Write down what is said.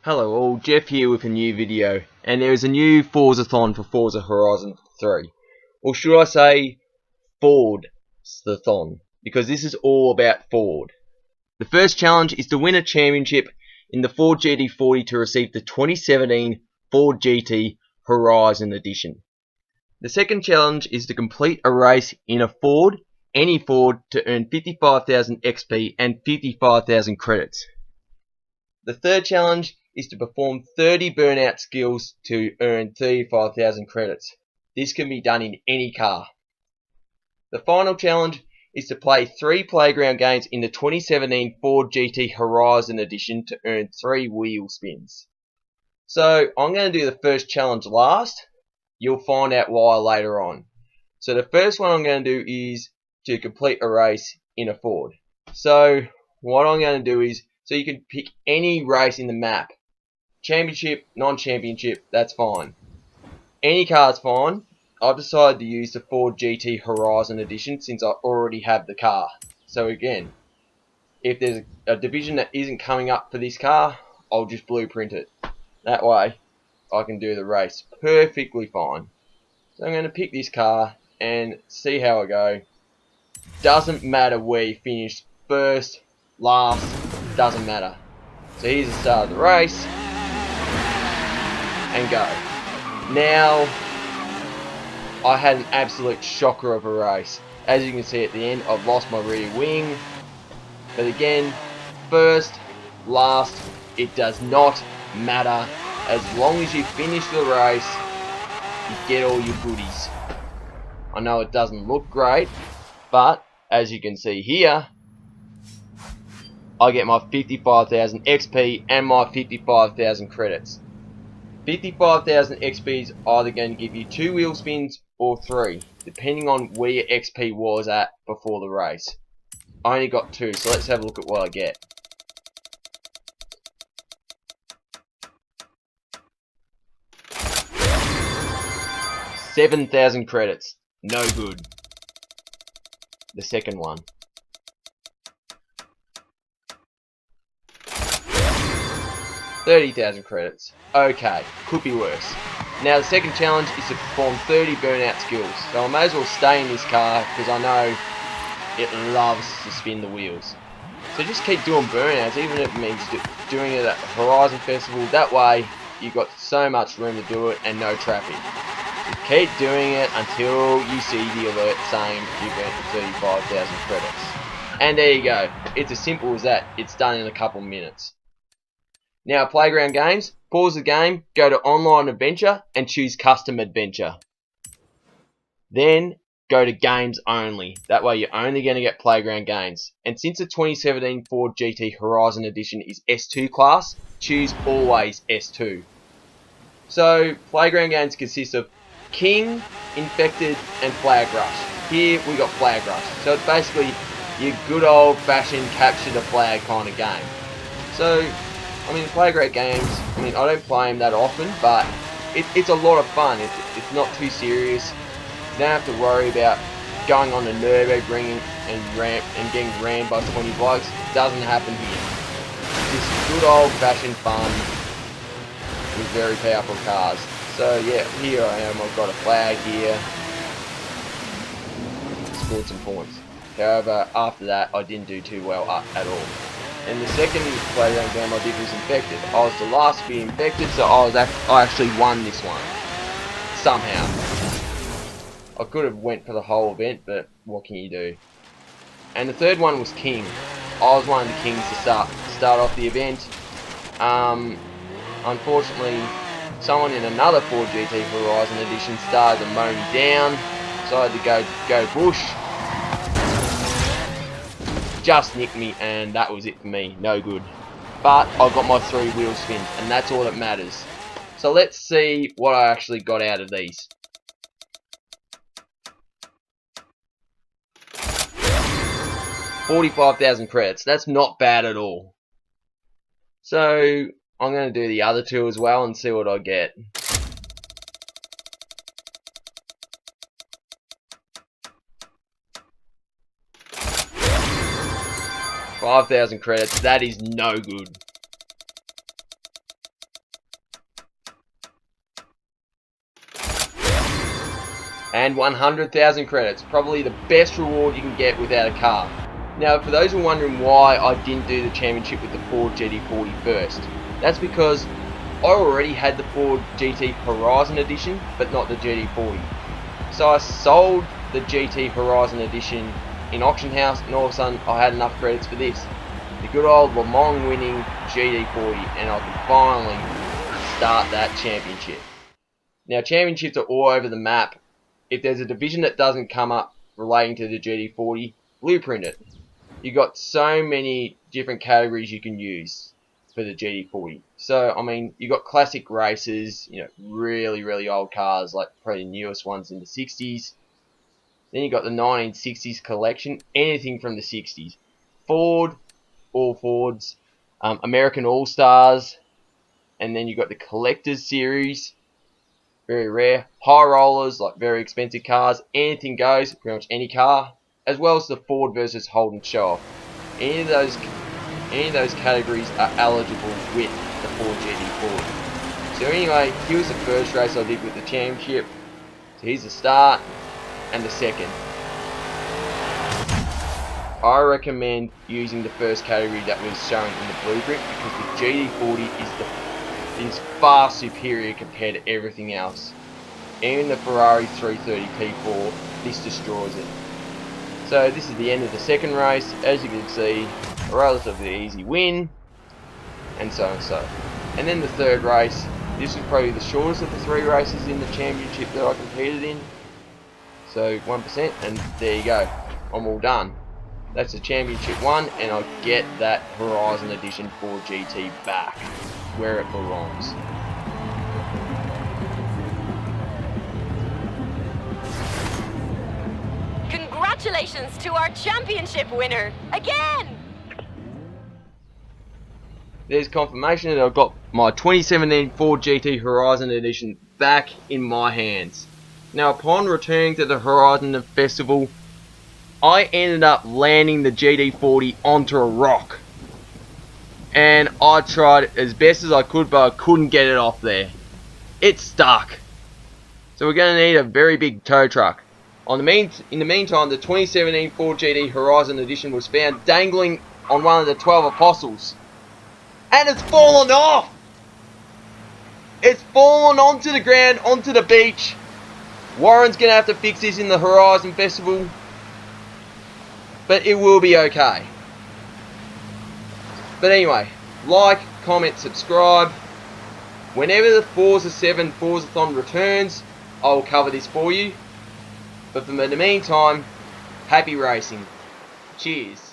Hello all, Jeff here with a new video, and there is a new Forzathon for Forza Horizon 3. Or should I say, Forzathon, because this is all about Ford. The first challenge is to win a championship in the Ford GT40 to receive the 2017 Ford GT Horizon Edition. The second challenge is to complete a race in a Ford, any Ford, to earn 55,000 XP and 55,000 credits. The third challenge is to perform 30 burnout skills to earn 35,000 credits. This can be done in any car. The final challenge is to play 3 playground games in the 2017 Ford GT Horizon Edition to earn 3 wheel spins. So I'm going to do the first challenge last. You'll find out why later on. So the first one I'm going to do is to complete a race in a Ford. So what I'm going to do is, so you can pick any race in the map. Championship, non-championship, that's fine. Any car's fine. I've decided to use the Ford GT Horizon Edition since I already have the car. So again, if there's a division that isn't coming up for this car, I'll just blueprint it. That way, I can do the race perfectly fine. So I'm going to pick this car and see how I go. Doesn't matter where you finish, first, last, doesn't matter. So here's the start of the race. And go. Now, I had an absolute shocker of a race. As you can see at the end, I've lost my rear wing. But again, first, last, it does not matter. As long as you finish the race, you get all your goodies. I know it doesn't look great, but as you can see here, I get my 55,000 XP and my 55,000 credits. 55,000 XP is either going to give you 2 wheel spins or 3, depending on where your XP was at before the race. I only got 2, so let's have a look at what I get. $7,000 credits. No good. The second one. 30,000 credits. Okay, could be worse. Now the second challenge is to perform 30 burnout skills. So I may as well stay in this car because I know it loves to spin the wheels. So just keep doing burnouts, even if it means doing it at Horizon Festival. That way you've got so much room to do it and no traffic. Just keep doing it until you see the alert saying you've earned 35,000 credits. And there you go. It's as simple as that. It's done in a couple minutes. Now playground games, pause the game, go to online adventure and choose custom adventure. Then go to games only. That way you're only going to get playground games. And since the 2017 Ford GT Horizon Edition is S2 class, choose always S2. So playground games consist of King, Infected and Flag Rush. Here we got Flag Rush. So it's basically your good old fashioned capture the flag kind of game. So I mean, playground games, I mean, I don't play them that often, but it's a lot of fun. It's not too serious. You don't have to worry about going on the Nürburgring and getting rammed by 20 bikes. It doesn't happen here. Just good old-fashioned fun with very powerful cars. So yeah, here I am. I've got a flag here. Scored some points. However, after that, I didn't do too well at all. And the second playground game I did was Infected. I was the last to be infected, so I actually won this one. Somehow. I could have went for the whole event, but what can you do? And the third one was King. I was one of the kings to start off the event. Unfortunately, someone in another Ford GT Horizon Edition started to mow me down, so I had to go bush. Just nicked me and that was it for me. No good. But I got my 3 wheel spins and that's all that matters. So let's see what I actually got out of these. $45,000 credits. That's not bad at all. So I'm going to do the other 2 as well and see what I get. 5,000 credits, that is no good. and 100,000 credits. Probably the best reward you can get without a car. Now, for those who are wondering why I didn't do the championship with the Ford GT40 first, that's because I already had the Ford GT Horizon Edition, but not the GT40. So I sold the GT Horizon Edition in auction house, and all of a sudden I had enough credits for this, the good old Le Mans winning GT40, and I could finally start that championship. Now, championships are all over the map. If there's a division that doesn't come up relating to the GT40, blueprint it. You got so many different categories you can use for the GT40. So, I mean, you got classic races, you know, really old cars, like probably the newest ones in the 60s. Then you got the 1960s collection, anything from the 60s. Ford, all Fords, American All-Stars, and then you got the Collector's Series, very rare. High rollers, like very expensive cars, anything goes, pretty much any car, as well as the Ford versus Holden show-off. Any of those categories are eligible with the Ford GT40. So anyway, here's the first race I did with the championship. So here's the start and the second. I recommend using the first category that was shown in the blueprint because the GT40 is far superior compared to everything else. Even the Ferrari 330 P4, this destroys it. So this is the end of the second race. As you can see, a relatively easy win, and so and so. And then the third race, this was probably the shortest of the 3 races in the championship that I competed in. So 1%, and there you go, I'm all done. That's the championship 1, and I get that Horizon Edition 4 GT back where it belongs. Congratulations to our championship winner, again! There's confirmation that I've got my 2017 Ford GT Horizon Edition back in my hands. Now, upon returning to the Horizon Festival, I ended up landing the GT40 onto a rock. And I tried as best as I could, but I couldn't get it off there. It stuck. So we're going to need a very big tow truck. In the meantime, the 2017 Ford GT Horizon Edition was found dangling on one of the 12 Apostles. And it's fallen off! It's fallen onto the ground, onto the beach. Warren's going to have to fix this in the Horizon Festival. But it will be okay. But anyway, like, comment, subscribe. Whenever the Forza 7 Forzathon returns, I'll cover this for you. But in the meantime, happy racing. Cheers.